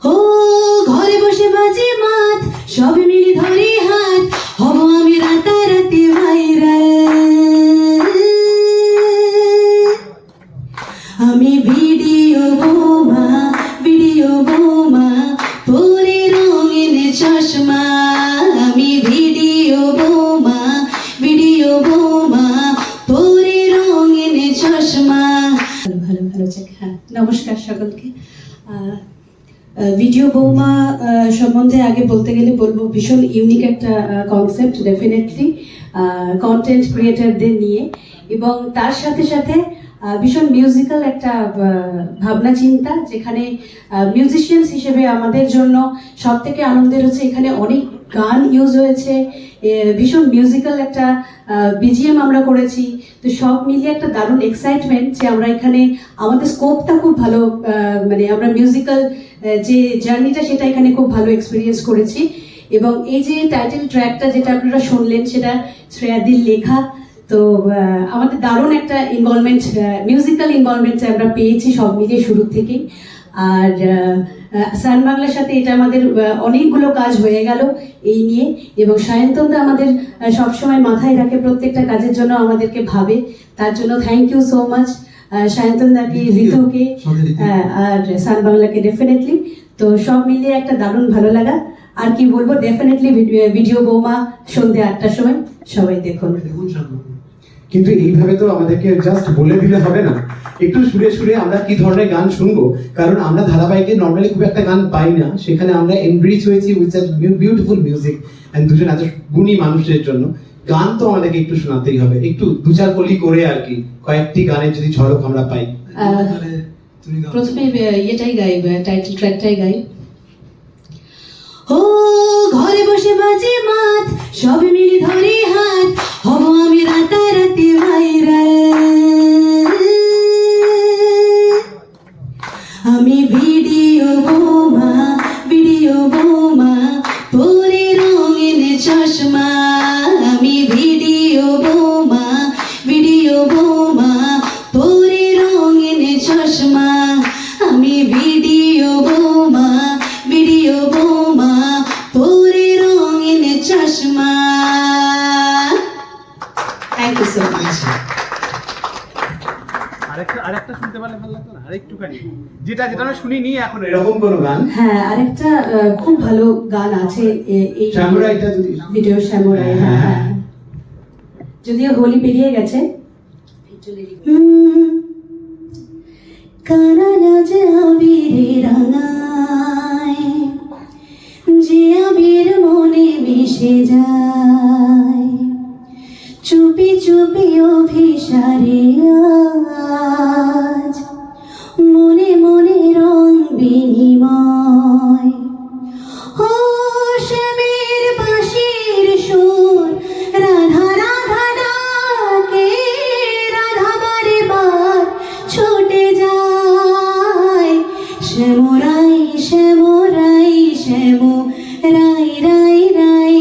ও ঘরে বসে বাজে মাত, সবে মিলে ধরে হাত, হব আমি রাতারাতি ভাইরাল। আমি ভিডিও বোমা, ভিডিও বোমা, পরে রঙিন চশমা। আমি ভিডিও বোমা, ভিডিও বোমা, পরে রঙিন চশমা। ভালো ভালো ভালো যাক। হ্যাঁ, নমস্কার সকলকে। ভিডিও বৌমা সম্বন্ধে আগে বলতে গেলে বলবো ভীষণ ইউনিক একটা কনসেপ্ট, ডেফিনেটলি কন্টেন্ট ক্রিয়েটারদের নিয়ে, এবং তার সাথে সাথে ভীষণ মিউজিক্যাল একটা ভাবনা চিন্তা, যেখানে মিউজিশিয়ানস হিসেবে আমাদের জন্য সব থেকে আনন্দের হচ্ছে এখানে অনেক গান ইউজ হয়েছে, ভীষণ মিউজিক্যাল একটা বিজিএম আমরা করেছি। তো সব মিলিয়ে একটা দারুণ এক্সাইটমেন্ট যে আমরা এখানে আমাদের স্কোপটা খুব ভালো, মানে আমরা মিউজিক্যাল যে জার্নিটা সেটা এখানে খুব ভালো এক্সপিরিয়েন্স করেছি। এবং এই যে টাইটেল ট্র্যাকটা যেটা আপনারা শুনলেন সেটা শ্রেয়াদির লেখা। তো আমাদের দারুণ একটা ইনভলভমেন্ট, মিউজিক্যাল ইনভলভমেন্ট আমরা পেয়েছি সব মিলিয়ে শুরু থেকেই। আর সান বাংলার সাথে এটা আমাদের অনেকগুলো কাজ হয়ে গেল এই নিয়ে, এবং সায়ন্তনদা আমাদের সবসময় মাথায় রাখে, প্রত্যেকটা কাজের জন্য আমাদেরকে ভাবে, তার জন্য থ্যাংক ইউ সো মাচ সায়ন্তনদাকে, ঋতুকে, আর সান বাংলাকে ডেফিনেটলি। তো সব মিলিয়ে একটা দারুণ ভালো লাগা। আর কি বলবো, ডেফিনেটলি ভিডিও বৌমা সন্ধ্যে 8টার সময় সবাই দেখুন। কিন্তু এইভাবে তো আমাদেরকে জাস্ট বলে দিলে হবে না, একটু সুরে সুরে আমরা কি ধরনের গান শুনবো, কারণ আমরা ধারাবাহিকে নর্মালি খুব একটা গান পাই না, সেখানে আমরা এনরিচ হয়েছি উইথ বিউটিফুল মিউজিক এন্ড দুজন এত গুণী মানুষের জন্য। গান তো আমাদেরকে একটু শোনাতেই হবে, একটু দু চার কলি করে আর কি, কয়েকটি গানের যদি ঝলক আমরা পাই। প্রথমে ইয়েটাই গাই, টাইটেল ট্র্যাকটাই গাই। ও ঘরে বসে বাজে মাত, সবে মিলে ধরে হাত, হব আমি রাতারাতি ভাইরাল। আমি ভিডিও বোমা, ভিডিও বোমা, পরে রঙিন চশমা। আমি ভিডিও বোমা, ভিডিও বোমা, পরে রঙিন চশমা। আমি ভিডিও বোমা, ভিডিও বোমা, পরে রঙিন চশমা। Thank you so much. আরেকটা শুনতে পারলে ভালো লাগতো না, আরেকটুখানি যেটা আমরা শুনিনি এখন, এরকম কোনো গান। হ্যাঁ, আরেকটা খুব ভালো গান আছে এই শ্যামরাইটা, যদি ভিডিও শ্যামরাই। হ্যাঁ হ্যাঁ, যদিও হোলি পেরিয়ে গেছে। কানা রাজ আবিরে রাঙায়, যে আবির মনে মিশে যায়, চুপি চুপি অভিসারে আজ, মনে মনে রং বিনিময়। ও শ্যামের বাঁশির সুর, রাধা রাধা ডাকে, রাধা বারে বার ছুটে যায়। শ্যামরাই শ্যামরাই শ্যামো রাই রাই রাই,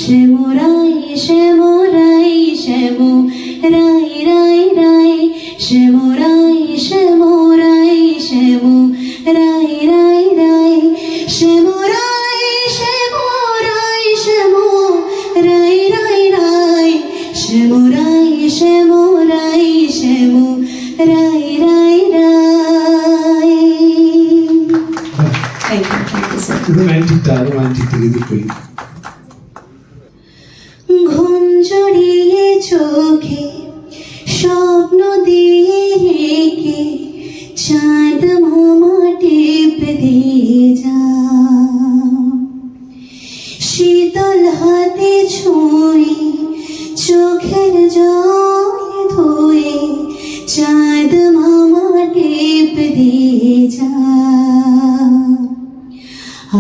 শ্যামরাই শ্যামরাই শ্যামো রাই রাই রাই, শ্যামরাই শ্যামরাই শ্যামো রাই রাই রাই, শ্যামরাই শ্যামরাই শ্যামো রাই রাই রাই, শ্যামরাই শ্যামরাই শ্যামো রাই রাই রাই। Thank you, thank you sir. Romantic যদি করি। ঘুম জড়িয়ে চোখে স্বপ্ন দিয়ে রেখে, চাঁদ মামা টিপ দিয়ে যা, শীতল হাতে ছুঁয়ে চোখের জল ধুয়ে, চাঁদ মামা টিপ দিয়ে যা।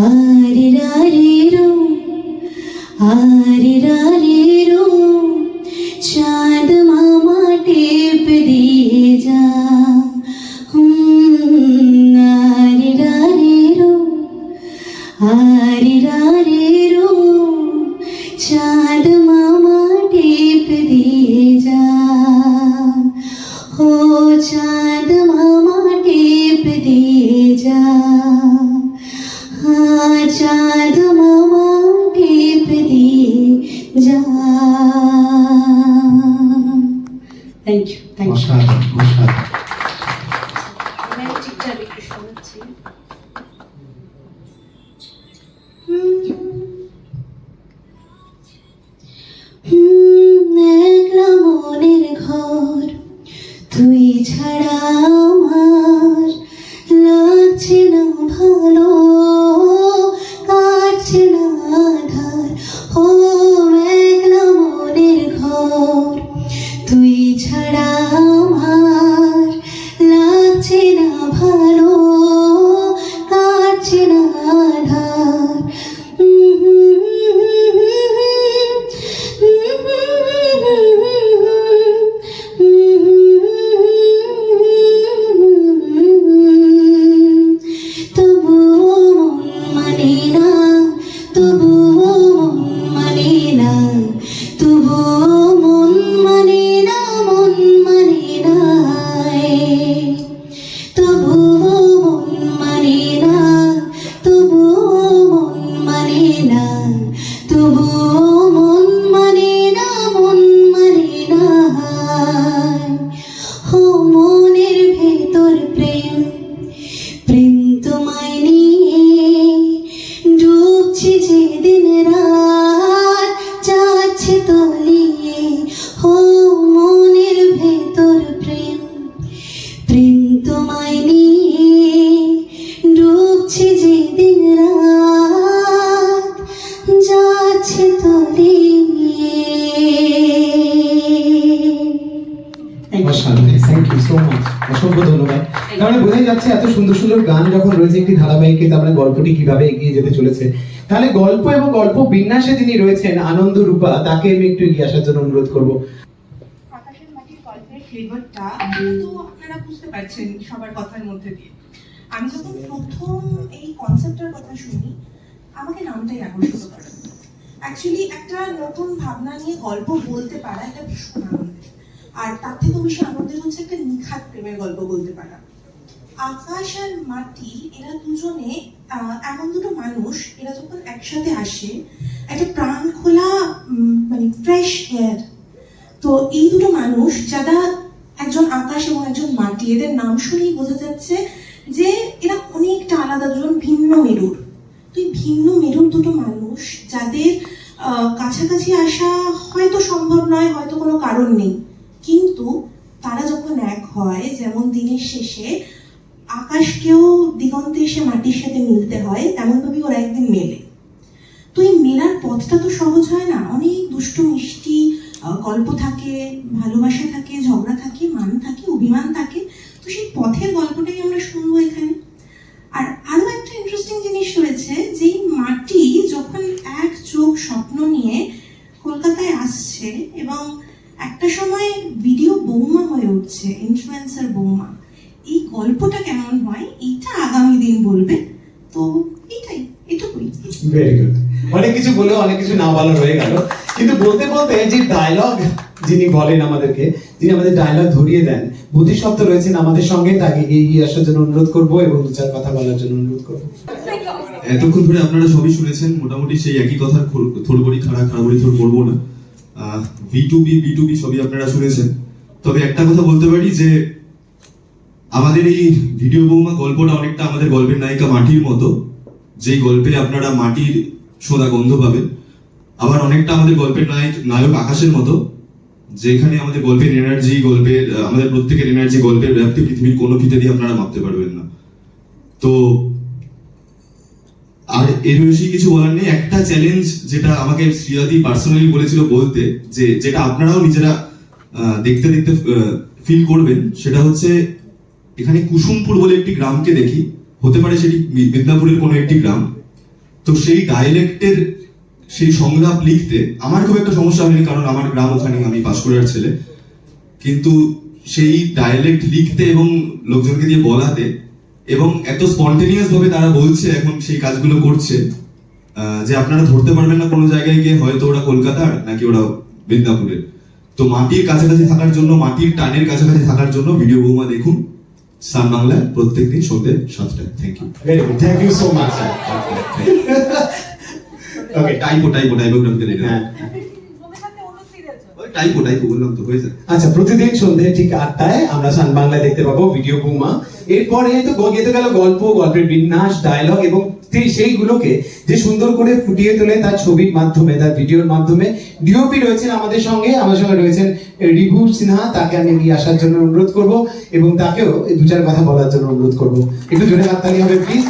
আরে রারে রো, আরে রারে রো, চাঁদ মামা টিপ দিয়ে যা। আরে রারে রো, আরে রারে রো, চাঁদ মামা টিপ দিয়ে যা। ও চাঁদ মামা টিপ দিয়ে যা। আধার। তবুও মন মানে না, তবুও মন মানে না, তবুও মন মানে না, মন মানে না, তবুও মন মানে না, তবুও মন মানে না, তবুও মন মানে না, মন মানে না। হো মনের ভেতর প্রেম, প্রেম তোমায় নিয়ে ডুবছে যে দিন রাত, যাচ্ছে তলিয়ে। হো মনের ভেতর প্রেম, প্রেম তোমায় নিয়ে ডুবছে যে দিন রাত, যাচ্ছে তলিয়ে। থ্যাংক ইউ সো মাচ, অসংখ্য ধন্যবাদ। তাহলে বোঝাই যাচ্ছে এত সুন্দর সুন্দর গান যখন রয়েছে একটি ধারাবাহিকে, তার মানে গল্পটি কিভাবে এগিয়ে যেতে চলেছে। তাহলে গল্প এবং গল্প বিন্যাসে যিনি রয়েছেন আনন্দ রূপা, তাকে আমি একটু এগিয়ে আসার জন্য অনুরোধ করবো। আকাশের মাটির গল্পের ফ্লেভারটা তো আপনারা বুঝতে পারছেন সবার কথার মধ্যে দিয়ে। আমি যখন প্রথম এই কনসেপ্টের কথা শুনি, আমাকে নামটাই আকর্ষিত করে। অ্যাকচুয়ালি একটা নতুন ভাবনা নিয়ে গল্প বলতে পারা এটা ভীষণ আনন্দের, আর তার থেকেও বেশি আনন্দের হচ্ছে একটা নিখাত প্রেমের গল্প বলতে পারা। আকাশ আর মাটি এরা দুজনে এমন দুটো মানুষ, এরা যখন একসাথে আসে একটা প্রাণ খোলা মানে ফ্রেশ এয়ার। তো এই দুটো মানুষ যারা একজন আকাশ এবং একজন মাটি, এদের নাম শুনেই বোঝা যাচ্ছে যে এরা অনেকটা আলাদা, দুজন ভিন্ন মেরুর। তো এই ভিন্ন মেরুর দুটো মানুষ যাদের কাছাকাছি আসা হয়তো সম্ভব নয়, হয়তো কোনো কারণ নেই, কিন্তু তারা যখন এক হয়, যেমন দিনের শেষে আকাশকেও দিগন্তে এসে মাটির সাথে মিলতে হয়, তেমন ভাবে ওরা একদিন মেলে। তো এই মেলার পথটা তো সহজ হয় না, অনেক দুষ্টু মিষ্টি গল্প থাকে, ভালোবাসা থাকে, ঝগড়া থাকে, মান থাকে, অভিমান থাকে। তো সেই পথের গল্পটাই আমরা শুনবো এখানে। আর আরো একটা ইন্টারেস্টিং জিনিস রয়েছে, যে মাটি যখন এক চোখ স্বপ্ন নিয়ে কলকাতায় আসছে এবং একটা সময় ভিডিও বৌমা হয়ে উঠছে, ইনফ্লুয়েন্সার বৌমা, এই গল্পটা কেমন হয় এইটা আগামী দিন বলবে। তো এটাই, এটুকুই। Very good. অনেক কিছু বলেও অনেক কিছু না বলা রয়ে গেল, কিন্তু বলতে বলতে যে ডায়লগ যিনি বলেন আমাদেরকে, যিনি আমাদের ডায়লগ ধরিয়ে দেন, বুদ্ধিসত্ত্ব রয়েছেন আমাদের সঙ্গে, তাকে এগিয়ে আসার জন্য অনুরোধ করবো এবং দু চার কথা বলার জন্য অনুরোধ করবো। এতক্ষণ ধরে আপনারা সবই শুনেছেন, মোটামুটি সেই একই কথা, থোড়বড়ি খাড়াবড়ি থোড় করবো না। V2B সবই আপনারা শুনেছেন। তবে একটা কথা বলতে পারি যে আমাদের এই ভিডিও বৌমা গল্পটা অনেকটা আমাদের গল্পের নায়িকা মাটির মতো, যেই গল্পে আপনারা মাটির সোদা গন্ধ পাবেন। আবার অনেকটা আমাদের গল্পের নায়ক আকাশের মতো, যেখানে আমাদের গল্পের এনার্জি, আমাদের প্রত্যেকের এনার্জি, গল্পের ব্যাপ্তি পৃথিবীর কোনো ফিতে দিয়ে আপনারা মাপতে পারবেন না। তো আর এর বেশি কিছু বলার নেই। একটা চ্যালেঞ্জ যেটা আমাকে শ্রিয়াদি পার্সোনালি বলেছিল বলতে, যে যেটা আপনারাও নিজেরা দেখতে দেখতে ফিল করবেন, সেটা হচ্ছে এখানে কুসুমপুর বলে একটি গ্রামকে দেখি, হতে পারে সেটি মিদনাপুরের কোনো একটি গ্রাম। তো সেই ডায়ালেক্টের সেই সংলাপ লিখতে আমার খুব একটা সমস্যা হয়নি, কারণ আমার গ্রাম ওখানে, আমি পাঁশকুড়ার ছেলে। কিন্তু সেই ডায়ালেক্ট লিখতে এবং লোকজনকে দিয়ে বলাতে, এবং এত স্পন্টেনিয়াস ভাবে তারা বলছে, এখন সেই কাজগুলো করছে, যে আপনারা ধরতে পারবেন না কোনো জায়গায় গিয়ে হয়তো ওরা কলকাতার নাকি ওরা মিদনাপুরের। তো মাটির কাছাকাছি থাকার জন্য, মাটির টানের কাছাকাছি থাকার জন্য ভিডিও বৌমা দেখুন সান বাংলায় প্রত্যেকদিন সন্ধ্যে 7টায়। Thank you. Very good, thank you so much. Okay, টাইপোগ্রাফিতে লেখা। টাইপো বললাম তো, হয়ে যায়। আচ্ছা, প্রতিদিন সন্ধ্যে ঠিক 8টায় আমরা সান বাংলায় দেখতে পাবো ভিডিও বৌমা। এরপরে তো গেতে গেল গল্প, গল্পের বিন্যাস, ডায়লগ, এবং সেইগুলোকে যে সুন্দর করে ফুটিয়ে তোলে তার ছবির মাধ্যমে, তার ভিডিওর মাধ্যমে। ডিওপি রয়েছেন আমাদের সঙ্গে রয়েছেন রিভু সিনহা, তাকে আমি এগিয়ে আসার জন্য অনুরোধ করব এবং তাকেও দু চার কথা বলার জন্য অনুরোধ করব। একটু জোরে হাততালি হবে প্লিজ।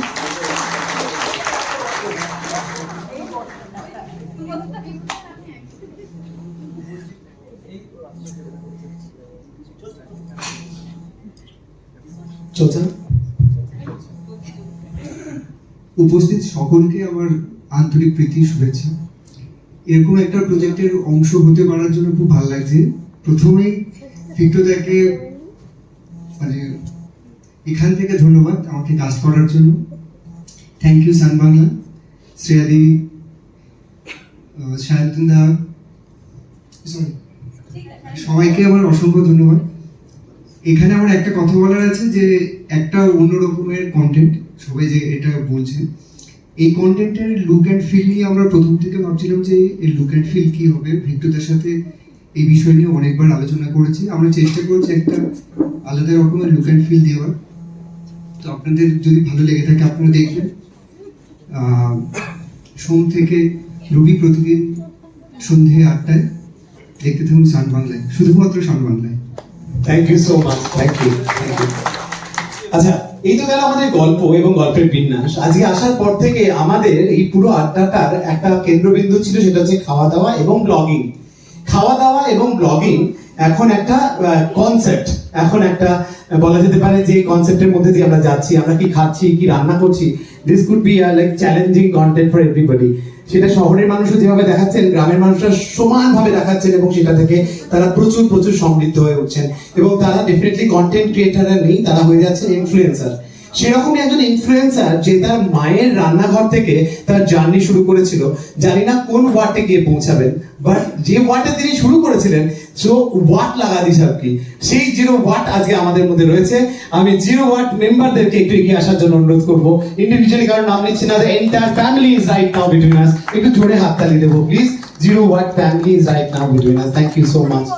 চলছে। উপস্থিত সকলকে আমার আন্তরিক প্রীতি শুভেচ্ছা। এরকম একটা প্রজেক্টের অংশ হতে পারার জন্য খুব ভালো লাগছে। প্রথমেই ভিক্টোদাকে মানে এখান থেকে ধন্যবাদ আমাকে কাজ করার জন্য। থ্যাংক ইউ সান বাংলা, শ্রেয়াদি, সায়ন্তনদা, সবাইকে আমার অসংখ্য ধন্যবাদ। এখানে আমার একটা কথা বলার আছে যে একটা অন্য রকমের কন্টেন্ট, সবাই যে এটা বলছে, এই কন্টেন্টের লুক অ্যান্ড ফিল নিয়ে আমরা প্রথম থেকে ভাবছিলাম যে এর লুক অ্যান্ড ফিল কি হবে। ভিক্টোদার সাথে এই বিষয় নিয়ে অনেকবার আলোচনা করেছি, আমরা চেষ্টা করছি একটা আলাদা রকমের লুক অ্যান্ড ফিল দেওয়ার। তো আপনাদের যদি ভালো লেগে থাকে আপনারা দেখবেন। সোম থেকে রবি প্রতিদিন সন্ধে 8টায় দেখতে থাকুন সান বাংলায়, শুধুমাত্র সান বাংলায়। Thank you so much, thank you, thank you. আচ্ছা, এই তো গেল আমাদের গল্প এবং গল্পের বিন্যাস। আজকে আসার পর থেকে আমাদের এই পুরো আড্ডাটার একটা কেন্দ্রবিন্দু ছিল, সেটা হচ্ছে খাওয়া দাওয়া এবং ব্লগিং। খাওয়া দাওয়া এবং ব্লগিং এখন একটা কনসেপ্ট, এখন একটা বলা যেতে পারে যে কনসেপ্টের মধ্যে দিয়ে আমরা যাচ্ছি। আমরা কি খাচ্ছি, কি রান্না করছি, this could be like challenging content for everybody. সেটা শহরের মানুষও যেভাবে দেখাচ্ছেন, গ্রামের মানুষরা সমানভাবে দেখাচ্ছেন এবং সেটা থেকে তারা প্রচুর প্রচুর সমৃদ্ধ হয়ে উঠছেন এবং তারা ডেফিনেটলি কন্টেন্ট ক্রিয়েটাররা নেই, তারা হয়ে যাচ্ছেন ইনফ্লুয়েন্সার। সেরকমই একজন ইনফ্লুয়েন্সার যে তার মায়ের রান্নাঘর থেকে তার জার্নি শুরু করেছিল। জানি না কোন ওয়ার্ডে গিয়ে পৌঁছাবেন, বাট যে ওয়ার্ডে তিনি শুরু করেছিলেন সো ওয়াট লাগা দিস আর কি, সেই 0 ওয়াট আজকে আমাদের মধ্যে রয়েছে। আমি 0 ওয়াট মেম্বারদেরকে একটু এগিয়ে আসার জন্য অনুরোধ করবো ইন্ডিভিজুয়ালি, কারণ নাম নিচ্ছি না। The entire family is right now between us. একটু জোরে হাততালি দেবো please. 0 what family is right now between us. Thank you so much.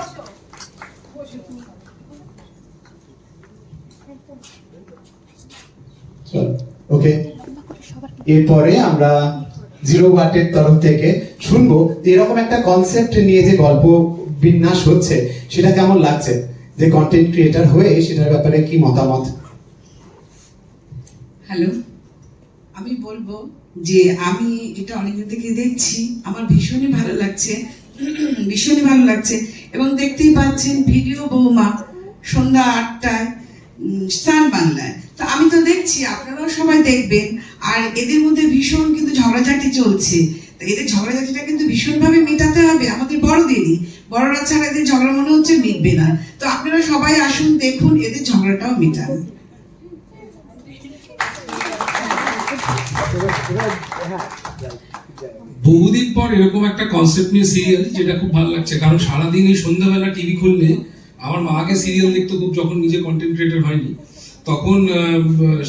Okay, এরপরে আমরা 0 ওয়াটের তরফ থেকে শুনবো যে এরকম একটা কনসেপ্ট নিয়ে যে গল্প বিন্যাস হচ্ছে সেটা কেমন লাগছে, যে কন্টেন্ট ক্রিয়েটর হয়ে সেটার ব্যাপারে কি মতামত। হ্যালো, আমি বলবো যে আমি এটা অনেকদিন থেকে দেখছি, আমার ভীষণই ভালো লাগছে, ভীষণই ভালো লাগছে। এবং দেখতেই পাচ্ছেন ভিডিও বৌমা সন্ধ্যা 8টায় সান বাংলায়। তো আমি তো দেখছি, আপনারাও সবাই দেখবেন। আর এদের মধ্যে ভীষণ কিন্তু ঝগড়াঝাটি চলছে। তো এদের ঝগড়াঝাটিটা কিন্তু ভীষণভাবে মেটাতে হবে আমাদের বড়দেরই। বড়রা ছাড়া এদের ঝগড়া মনে হচ্ছে মিটবে না। তো আপনারা সবাই আসুন, দেখুন, এদের ঝগড়াটাও মেটান। বহুদিন পর এরকম একটা কনসেপ্ট নিয়ে সিরিয়াল, যেটা খুব ভালো লাগছে। কারণ সারাদিন এই সন্ধ্যাবেলা টিভি খুললে, আমার মা আগে সিরিয়াল দেখতো খুব, যখন নিজে কন্টেন্ট ক্রিয়েটর হয়নি তখন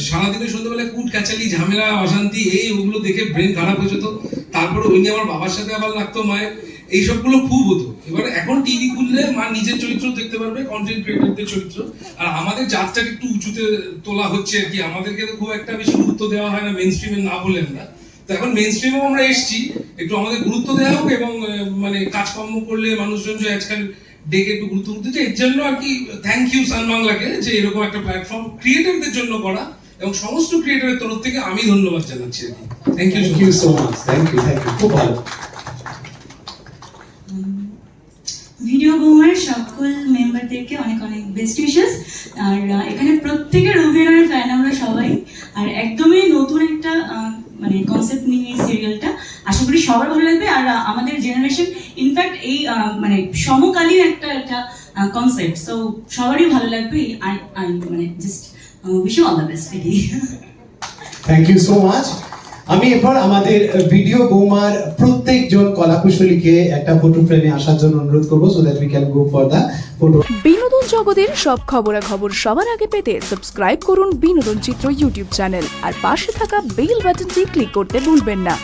সারাদিনের সন্ধ্যাবেলায় কুট কাচালি ঝামেলা অশান্তি এই ওগুলো দেখে ব্রেন খারাপ হয়ে যেত। তারপরে ওই নিয়ে আমার বাবার সাথে আবার লাগতো, মায়ের এইসবগুলো খুব হতো। এবার এখন টিভি খুললে মা নিজের চরিত্র দেখতে পারবে, কন্টেন্ট ক্রিয়েটরদের চরিত্র। আর আমাদের জাতটাকে একটু উঁচুতে তোলা হচ্ছে আর কি, আমাদেরকে তো খুব একটা বেশি গুরুত্ব দেওয়া হয় না মেন স্ট্রিমে না বলে আমরা। তো এখন মেন স্ট্রিমেও আমরা এসেছি, একটু আমাদের গুরুত্ব দেওয়া হোক এবং মানে কাজকর্ম করলে মানুষজন যে আজকাল ডেকে একটু গুরুত্ব দিচ্ছে। এর জন্য আর কি থ্যাংক ইউ সান বাংলাকে যে এরকম একটা প্ল্যাটফর্ম ক্রিয়েটরদের জন্য করা, এবং সমস্ত ক্রিয়েটরের তরফ থেকে আমি ধন্যবাদ জানাচ্ছি আর কি। Thank you so much, thank you, খুব ভালো। ভিডিও বৌমার সকল মেম্বারদেরকে অনেক অনেক বেস্ট উইশেস। আর এখানে প্রত্যেকের অভিনয়ের ফ্যান আমরা সবাই। আর একদমই নতুন একটা মানে কনসেপ্ট নিয়ে সিরিয়ালটা, আশা করি সবার ভালো লাগবে। আর আমাদের জেনারেশন, ইনফ্যাক্ট এই মানে সমকালীন একটা কনসেপ্ট, সো সবারই ভালো লাগবে। আই মানে just wish you all the best. Thank you so much. আমি এরপর আমাদের ভিডিও বৌমার প্রত্যেকজন কলাকুশলীকে একটা ফটো ফ্রেমে আসার জন্য অনুরোধ করবো, so that we can go for the photo. বিনোদন জগতের সব খবরাখবর সবার আগে পেতে সাবস্ক্রাইব করুন বিনোদন চিত্র ইউটিউব চ্যানেল আর পাশে থাকা বেল বাটনটি ক্লিক করতে ভুলবেন না।